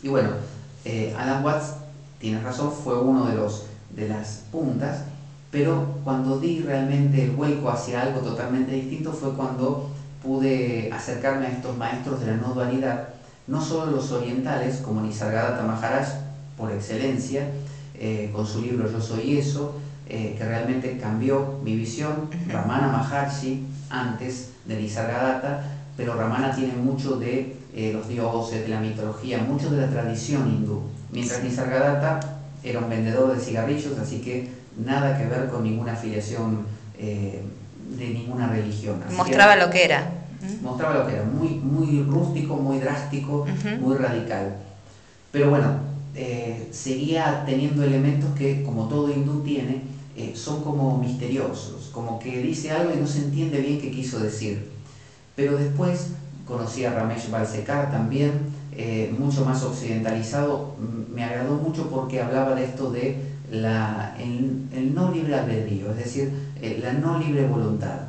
Y bueno, Alan Watts, tienes razón, fue uno de las puntas, pero cuando di realmente el vuelco hacia algo totalmente distinto fue cuando pude acercarme a estos maestros de la no dualidad, no solo los orientales, como Nisargadatta Maharaj, por excelencia, con su libro Yo Soy Eso, que realmente cambió mi visión, Ramana Maharshi, antes de Nisargadatta, pero Ramana tiene mucho de los dioses, de la mitología, mucho de la tradición hindú, mientras Nisargadatta era un vendedor de cigarrillos, así que nada que ver con ninguna afiliación de ninguna religión. Así mostraba lo que era. Mostraba lo que era, muy, muy rústico, muy drástico, muy radical. Pero bueno, seguía teniendo elementos que, como todo hindú tiene, son como misteriosos, como que dice algo y no se entiende bien qué quiso decir. Pero después conocí a Ramesh Balsekar también, mucho más occidentalizado. Me agradó mucho porque hablaba de esto de el no libre albedrío, es decir, la no libre voluntad.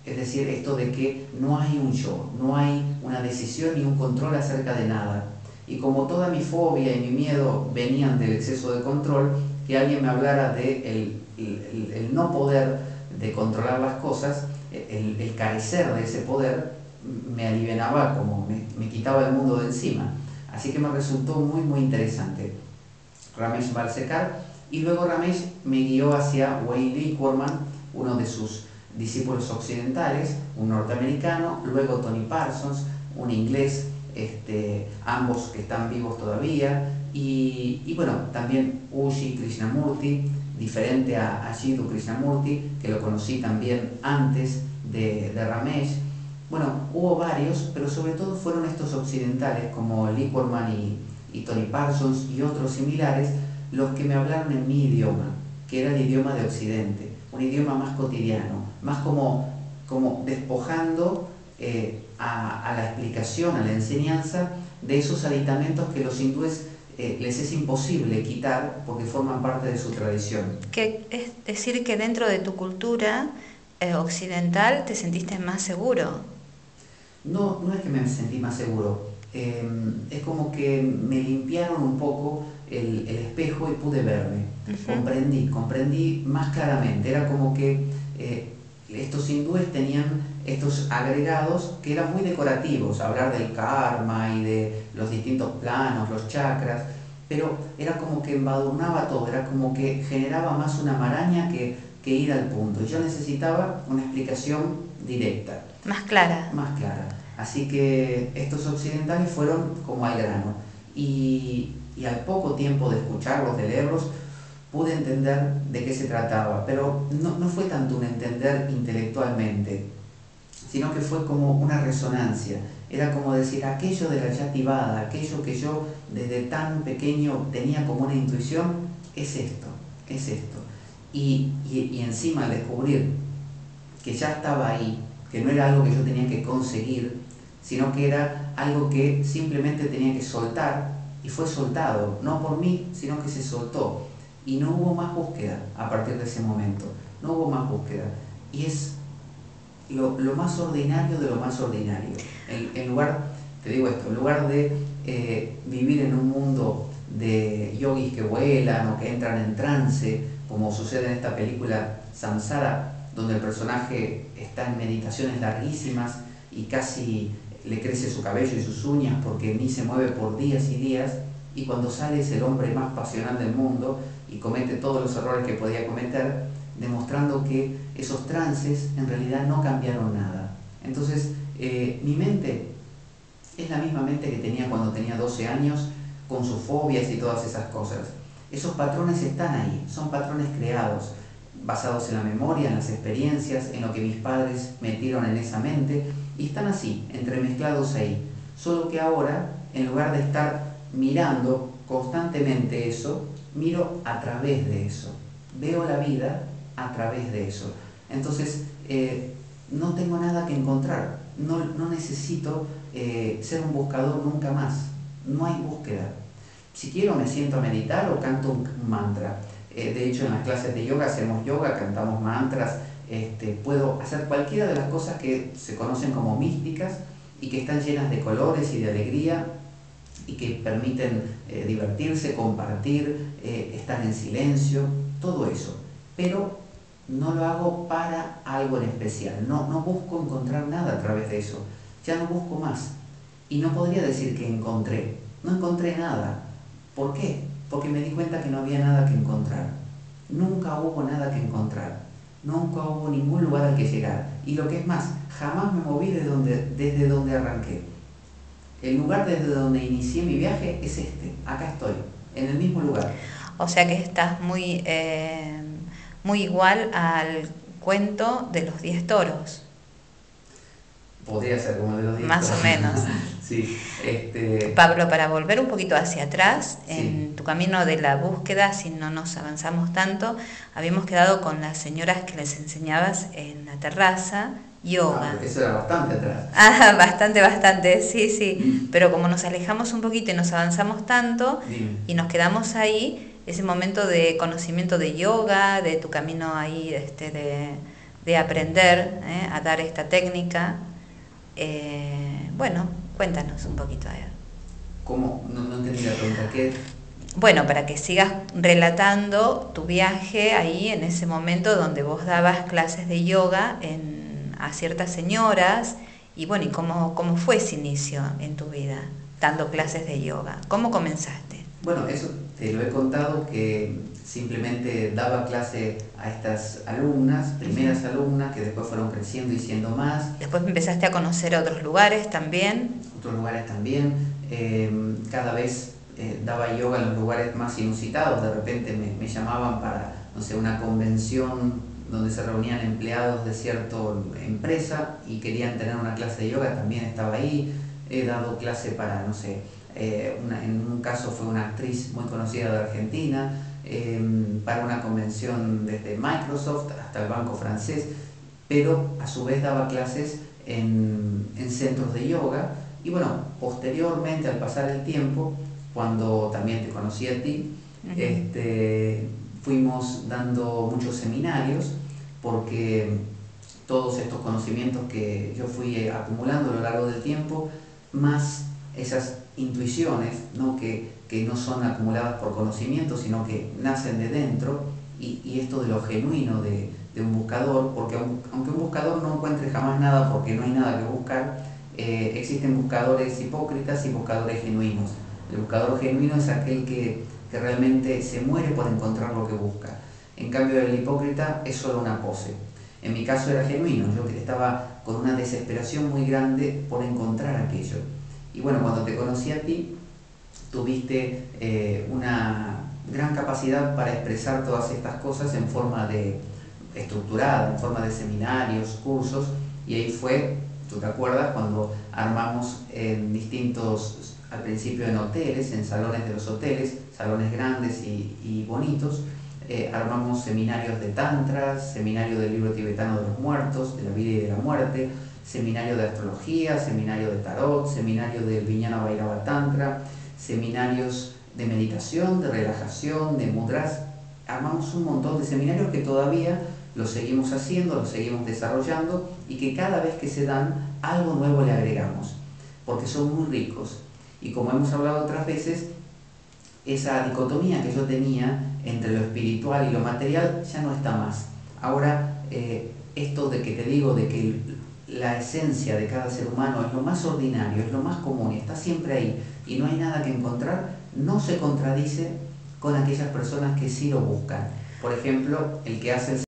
Es decir, esto de que no hay un yo, no hay una decisión ni un control acerca de nada. Y como toda mi fobia y mi miedo venían del exceso de control, que alguien me hablara de el no poder de controlar las cosas, el carecer de ese poder, me alivianaba, como me quitaba el mundo de encima. Así que me resultó muy muy interesante Ramesh Balsekar, y luego Ramesh me guió hacia Wayne Liquorman, uno de sus discípulos occidentales, un norteamericano, luego Tony Parsons, un inglés, ambos que están vivos todavía, y bueno, también Ushi Krishnamurti, diferente a Jiddu Krishnamurti, que lo conocí también antes de Ramesh. Bueno, hubo varios, pero sobre todo fueron estos occidentales como Liquorman y Tony Parsons y otros similares los que me hablaron en mi idioma, que era el idioma de Occidente, un idioma más cotidiano, más como despojando a la explicación, a la enseñanza de esos aditamentos que los hindúes les es imposible quitar porque forman parte de su tradición. Que es decir, que dentro de tu cultura occidental te sentiste más seguro. No, no es que me sentí más seguro, es como que me limpiaron un poco el espejo y pude verme. Comprendí más claramente. Era como que estos hindúes tenían estos agregados que eran muy decorativos, hablar del karma y de los distintos planos, los chakras, pero era como que embadurnaba todo, era como que generaba más una maraña que ir al punto. Y yo necesitaba una explicación directa. Más clara. Más clara. Así que estos occidentales fueron como al grano. Y al poco tiempo de escucharlos, de leerlos, pude entender de qué se trataba. Pero no fue tanto un entender intelectualmente, sino que fue como una resonancia. Era como decir, aquello de la Yativada, aquello que yo desde tan pequeño tenía como una intuición, es esto, es esto. Y encima al descubrir que ya estaba ahí, que no era algo que yo tenía que conseguir, sino que era algo que simplemente tenía que soltar, y fue soltado, no por mí, sino que se soltó. Y no hubo más búsqueda a partir de ese momento, no hubo más búsqueda. Y es lo más ordinario de lo más ordinario. En lugar, te digo esto, en lugar de vivir en un mundo de yogis que vuelan o que entran en trance, como sucede en esta película Samsara, donde el personaje está en meditaciones larguísimas y casi le crece su cabello y sus uñas porque ni se mueve por días y días, y cuando sale es el hombre más pasional del mundo y comete todos los errores que podía cometer, demostrando que esos trances en realidad no cambiaron nada. Entonces, mi mente es la misma mente que tenía cuando tenía 12 años, con sus fobias y todas esas cosas. Esos patrones están ahí, son patrones creados, basados en la memoria, en las experiencias, en lo que mis padres metieron en esa mente, y están así, entremezclados ahí. Solo que ahora, en lugar de estar mirando constantemente eso, miro a través de eso. Veo la vida a través de eso. Entonces, no tengo nada que encontrar. No necesito ser un buscador nunca más. No hay búsqueda. Si quiero me siento a meditar o canto un mantra. De hecho, en las clases de yoga hacemos yoga, cantamos mantras. Puedo hacer cualquiera de las cosas que se conocen como místicas y que están llenas de colores y de alegría y que permiten divertirse, compartir, estar en silencio, todo eso. Pero no lo hago para algo en especial, no busco encontrar nada a través de eso, ya no busco más. Y no podría decir que no encontré nada. ¿Por qué? Porque me di cuenta que no había nada que encontrar. Nunca hubo nada que encontrar, nunca hubo ningún lugar al que llegar. Y lo que es más, jamás me moví desde donde arranqué. El lugar desde donde inicié mi viaje es este, acá estoy, en el mismo lugar. O sea que estás muy, muy igual al cuento de los 10 toros. Podría ser como de los 10 Más toros. o menos. Sí, Pablo, para volver un poquito hacia atrás, sí. en tu camino de la búsqueda, si no nos avanzamos tanto, habíamos quedado con las señoras que les enseñabas en la terraza yoga. Eso era bastante atrás. Ah, bastante, sí, sí. Pero como nos alejamos un poquito y nos avanzamos tanto, Dime. y nos quedamos ahí, ese momento de conocimiento de yoga, de tu camino ahí, de aprender a dar esta técnica. Bueno, cuéntanos un poquito. ¿Cómo? No entendí la pregunta. ¿Qué? Bueno, para que sigas relatando tu viaje ahí en ese momento donde vos dabas clases de yoga a ciertas señoras y bueno, ¿y cómo fue ese inicio en tu vida dando clases de yoga? ¿Cómo comenzaste? Bueno, eso te lo he contado, que simplemente daba clase a estas alumnas, primeras alumnas, que después fueron creciendo y siendo más. Después empezaste a conocer otros lugares también. Otros lugares también. Cada vez daba yoga en los lugares más inusitados. De repente me llamaban para, no sé, una convención donde se reunían empleados de cierta empresa y querían tener una clase de yoga, también estaba ahí. He dado clase para, no sé, en un caso fue una actriz muy conocida de Argentina, para una convención desde Microsoft hasta el Banco Francés, pero a su vez daba clases en centros de yoga. Y bueno, posteriormente, al pasar el tiempo, cuando también te conocí a ti, fuimos dando muchos seminarios, porque todos estos conocimientos que yo fui acumulando a lo largo del tiempo, más esas intuiciones, ¿no? Que no son acumuladas por conocimiento, sino que nacen de dentro, y esto de lo genuino de un buscador, porque aunque un buscador no encuentre jamás nada porque no hay nada que buscar, existen buscadores hipócritas y buscadores genuinos. El buscador genuino es aquel que realmente se muere por encontrar lo que busca. En cambio, el hipócrita es solo una pose. En mi caso era genuino, yo estaba con una desesperación muy grande por encontrar aquello. Y bueno, cuando te conocí a ti, tuviste una gran capacidad para expresar todas estas cosas en forma estructurada, en forma de seminarios, cursos, y ahí fue, tú te acuerdas, cuando armamos al principio en hoteles, en salones de los hoteles, salones grandes y bonitos, armamos seminarios de tantra, seminario del libro tibetano de los muertos, de la vida y de la muerte, seminario de astrología, seminario de tarot, seminario del Vijnana Bhairava Tantra, seminarios de meditación, de relajación, de mudras. Armamos un montón de seminarios que todavía los seguimos haciendo, los seguimos desarrollando, y que cada vez que se dan, algo nuevo le agregamos, porque son muy ricos. Y como hemos hablado otras veces, esa dicotomía que yo tenía entre lo espiritual y lo material ya no está más. Ahora, esto de que te digo, de que la esencia de cada ser humano es lo más ordinario, es lo más común, y está siempre ahí, y no hay nada que encontrar, no se contradice con aquellas personas que sí lo buscan. Por ejemplo, el que hace el